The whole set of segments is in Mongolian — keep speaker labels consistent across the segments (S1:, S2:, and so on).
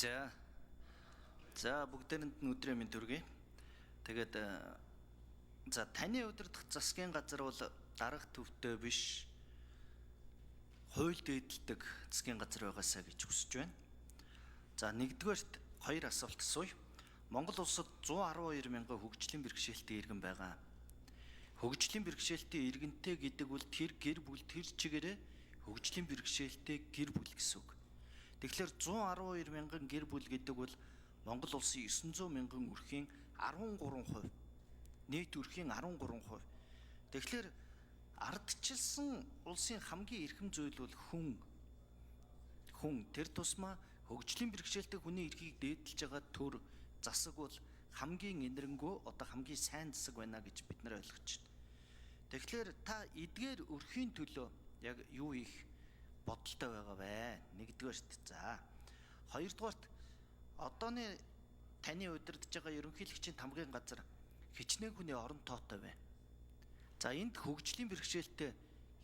S1: За бүгдээрэнд нь өдрийн мэнд хүргэе. Тэгээд таны удирдах засгийн газар бол дарга төвтэй биш, хууль дээдэлдэг засгийн газар байгаасаа гэж хүсэж байна. За нэгдүгээрт хоёр асуулт асууя. Монгол улсад 112 мянган хөгжлийн бэрхшээлтэй иргэн байгаа. Хөгжлийн бэрхшээлтэй иргэнтэй гэдэг бол тэр гэр бүл тэр чигээрээ хөгжлийн бэрхшээлтэй гэр бүл гэсэн үг. Тэгэхээр 112 мянган гэр бүл гэдэг бол Монгол улсын 900 мянган өрхийн 13%. Нийт өрхийн 13%. Тэгэхээр ардчилсан улсын хамгийн эрхэм зүйл бол хүн тэр тусмаа хөгжлийн бэрхшээлтэй хүний эрхийг дээдэлж байгаа төр засаг бол хамгийн энэрэнгөө одоо хамгийн сайн засаг байна гэж бид нар ойлгож байна. Тэгэхээр та эдгээр өрхийн төлөө яг юу их бодолтой байгаа вэ? Нэгдүгээрт. За. Хоёрдугаарт одооны таны удирдах байгаа ерөнхийлөгчийн тамгын газар хичнээн хүний орон тоотой байна. За энд хөгжлийн бэрхшээлтэй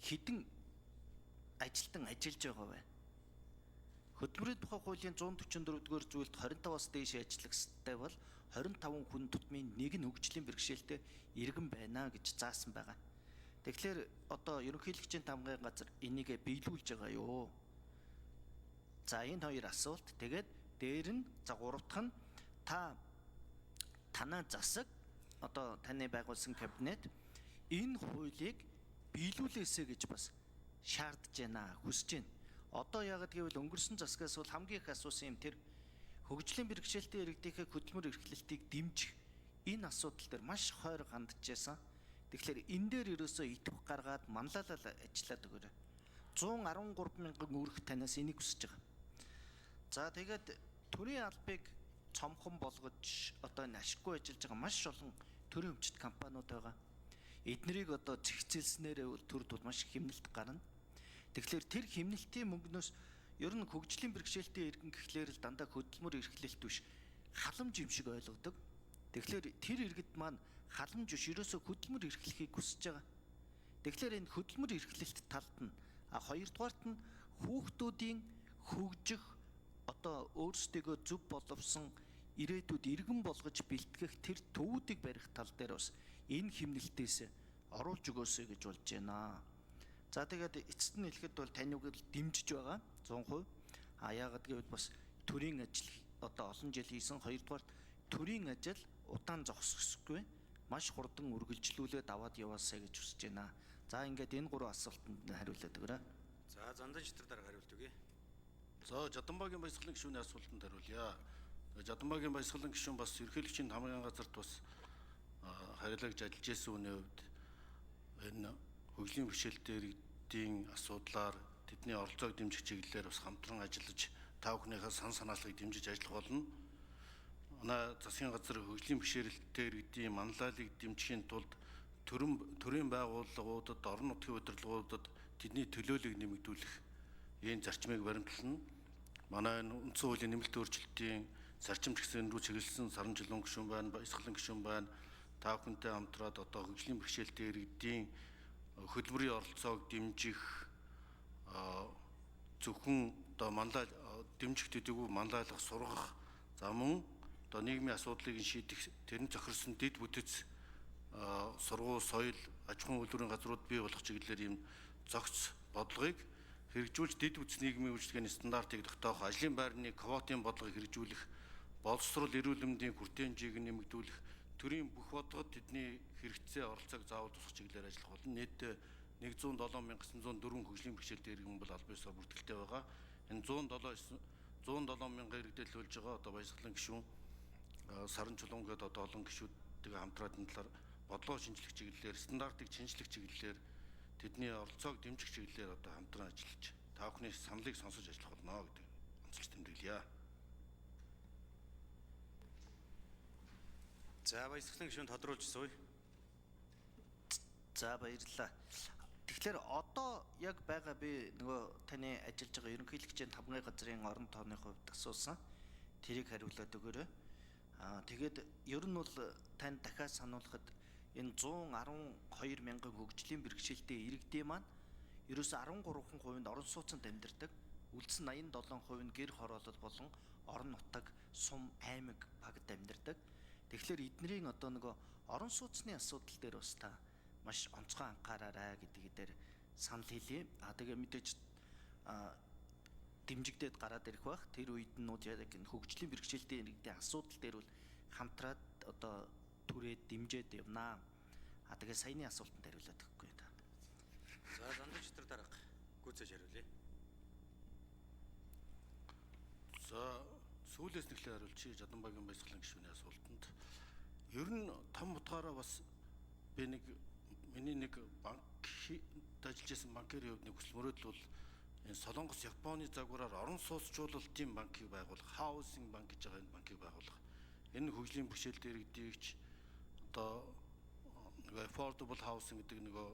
S1: хэдэн ажилтан ажиллаж байгаа вэ? Хөдөлмөрийн тухай хуулийн 144-р зүйлд 25-аас дээш ажиллагчтай бол 25 хүн тутмын нэг нь хөгжлийн бэрхшээлтэй иргэн байна гэж заасан байгаа. Тэгэхээр одоо ерөнхийлөгчийн тамгын газар энийг биелүүлж байгаа юу? За энэ хоёр асуулт. Тэгээд дээр нь за гурав дахь нь танай засаг одоо таны байгуулсан кабинет энэ хуулийг биелүүлээсэ гэж бас шаардж байна, хүсэж байна. Одоо яг гэвэл өнгөрсөн засгаас бол хамгийн их асуусан юм тэр хөгжлийн бэрхшээлтэй иргэдийнхээ хөдөлмөр эрхлэлтийг дэмжих энэ асуудал дээр маш хойр хандж байсан. Тэгэхээр энэ дээр ерөөсөө идэвх гаргаад манлайлал ажиллаад өгөөрэй. 113 мянган өрх танаас энийг хүсэж байгаа. За тэгээд төрийн албыг цомхон болгож одоо энэ ашиггүй ажиллаж байгаа маш олон төрийн өмчт компаниуд байгаа. Эднэрийг одоо зэгцэлснээр төрд бол маш хэмнэлт гарна. Тэгэхээр тэр хэмнэлтийн мөнгнөөс ер нь хөгжлийн бэрхшээлтэй иргэн гэхлээр л дандаа хөдөлмөр эрхлэлт биш халамж юм шиг ойлгодог. Тэгэхээр тэр иргэд маань халамж биш ерөөсөө хөдөлмөр эрхлэхийг хүсэж байгаа. Тэгэхээр энэ хөдөлмөр эрхлэлт талд нь хоёрдугаарт нь хүүхдүүдийн хөгжих одоо өөрсдөө зөв боловсон ирээдүйд иргэн болгож бэлтгэх тэр төвүүдийг барих тал дээр бас энэ хэмнэлтээс оруулж өгөөсэй гэж болж байна. За тэгээд эцэст нь хэлэхэд бол таныг л дэмжиж байгаа 100%. Яагаад гэвэл бас төрийн ажил одоо олон жил хийсэн, хоёрдугаарт төрийн ажил удаан зогсохгүй маш хурдан үргэлжлүүлээд аваад яваасай гэж хүсэж байна. За ингээд энэ гурван асуултанд хариулаад өгөөрэй.
S2: За зандан шитрээр дарга хариулт өгье.
S3: За Жаданбаагийн баясгалан гишүүний асуултанд хариулъя. Жаданбаагийн баясгалан гишүүн бас ерөнхийлөгчийн тамгын газарт бас хариулагч ажиллаж байсан үний хувьд энэ хөгжлийн бэрхшээлтэй иргэдийн асуудлаар тэдний оролцоог дэмжих чиглэлээр бас хамтран ажиллаж та бүхнийхээ сан санаалгыг дэмжиж ажиллах болно. Манай засгийн газар хөгжлийн бэрхшээлтэй иргэдийн манлайлалыг дэмжихийн тулд төрийн байгууллагуудад, орон нутгийн удирдлагуудад тэдний төлөөллийг нэмэгдүүлэх энэ зарчмыг баримтлана. Манай энэ үндсэн хуулийн нэмэлт өөрчлөлтийн зарчимч гэсэн рүү чиглэсэн саран жилийн гишүүн байна, баясгалан гишүүн байна. Та бүхэнтэй хамтраад одоо хөгжлийн бэрхшээлтэй иргэдийн хөдөлмөрийн оролцоог дэмжих зөвхөн одоо дэмжих төдийгүй манлайлах, сургах, за мөн одоо нийгмийн асуудлыг шийдэх тэрэн зохирсон дэд бүтэц сургууль, соёл, аж ахуйн үйлдвэрийн газрууд бий болох чиглэлээр ийм зохиц бодлогыг хэрэгжүүлж дэд бүтц нийгмийн үйлчлэгээний стандартыг тогтоох, ажлын байрны квотын бодлогыг хэрэгжүүлэх, боловсрол эрүүл мэндийн хүртээмжийг нэмэгдүүлэх, төрийн бүх бодлогод тэдний хэрэгцээ оролцоог заавал тусах чиглэлээр ажиллах болно. Нийт 107,904 хөгжлийн бэрхшээлтэй иргэн бол албан ёсоор бүртгэлтэй байгаа. Энэ 107 мянган иргэдэд төлж байгаа одоо баясгалан гишүүн саран чулуун гэдэг одоо олон гишүүдтэйгээ хамтраад энэ талаар бодлого шинжлэх чиглэлээр, стандартыг шинжлэх чиглэлээр тэдний оролцоог дэмжих чиглэлээр одоо хамтран ажиллаж та бүхний саналыг сонсож ажиллах болно гэдэг онцлог тэмдэглэе.
S2: За баясгалан гишүүн тодруулж сууя.
S1: За баярлалаа. Тэгэхээр одоо яг байгаа би нөгөө таны ажиллаж байгаа ерөнхийлөгчийн тамгын газрын орон тооны хувьд асуусан. Тэрийг хариулаад өгөөрэй. Тэгээд ер нь бол тань дахиад сануулхад энэ 112 мянган хөгжлийн бэрхшээлтэй иргэдийн маань ерөөсө 13% орон сууцнд амьдардаг. үлдсэн 87% нь гэр хороолол болон орон нутаг, сум, аймаг, багт амьдардаг. Тэгэхээр эднэрийн одоо нөгөө орон сууцны асуудал дээр бас та маш онцгой анхаараарай гэдгийг дээр санал хэлье. Тэгээ мэдээж дэмжигдээд гараад ирэх бах. Тэр үед нь яг энэ хөгжлийн бэрхшээлтэй иргэдийн асуудал дээр бол хамтраад одоо түрээд дэмжиж явнаа. Тэгээ саяны асуултанд хариулаад өгөхгүй та.
S2: За зандан читрэг дарга гүйцээж хариулъя.
S3: За сүүлээс нэглээ хариулж чи Жаданбагийн баясгалан гишүүний асуултанд ер нь том утгаараа бас би миний нэг банкд ажиллаж байсан банкирийн хувьд нэг хүсэл мөрөөдөл бол энэ Солонгос, Японы загвараар орон сууцжуулалтын банкыг байгуулах, хаусинг банк гэж байгаа энэ банкыг байгуулах. Энэ хөгжлийн бэрхшээлтэй иргэдийгч одоо нэг affordable housing гэдэг нөгөө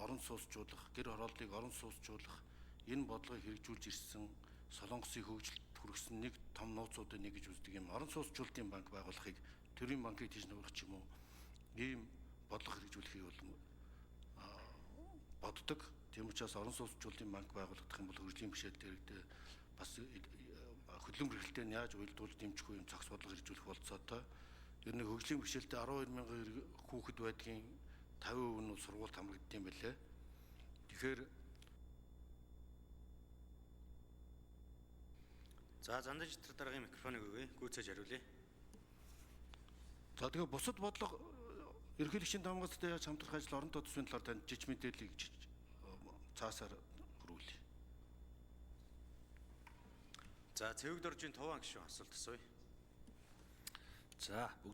S3: орон сууцжуулах, гэр хорооллыг орон сууцжуулах энэ бодлогыг хэрэгжүүлж ирсэн Солонгосын хөгжилд хүргэсэн нэг том нууцуудын нэг гэж үздэг юм орон сууцжуулалтын банк байгуулахыг төрийн банкыг тийш нуурах ч юм уу ийм бодлого хэрэгжүүлэхийг бол боддог. Тийм учраас орон сууцжуулалтын банк байгуулагдах юм бол хөгжлийн бэрхшээлтэй иргэдэд бас хөдөлмөр эрхлэлтэй нь яаж уялдуулж дэмжих үе юм цогц бодлого хэрэгжүүлэх болцоотой. Ер нь хөгжлийн бэрхшээлтэй 12,000 хүүхэд байдгийн 50% нь сургуульд хамрагдсан юм байлээ. Тэгэхээр
S2: За зандан читрэг даргын микрофоныг өгье. Гүйцээж хариулъя.
S3: за тэгээ бусад бодлого ерөнхийлөгчийн хамгаалалттай яаж хамтрах ажил орон доод төсвийн талаар танд жиж мэдээллийг цаасаар хөрвүүлье.
S2: За цэвэг доржийн 5 гишүүн асуулт асууя.
S4: За бүгд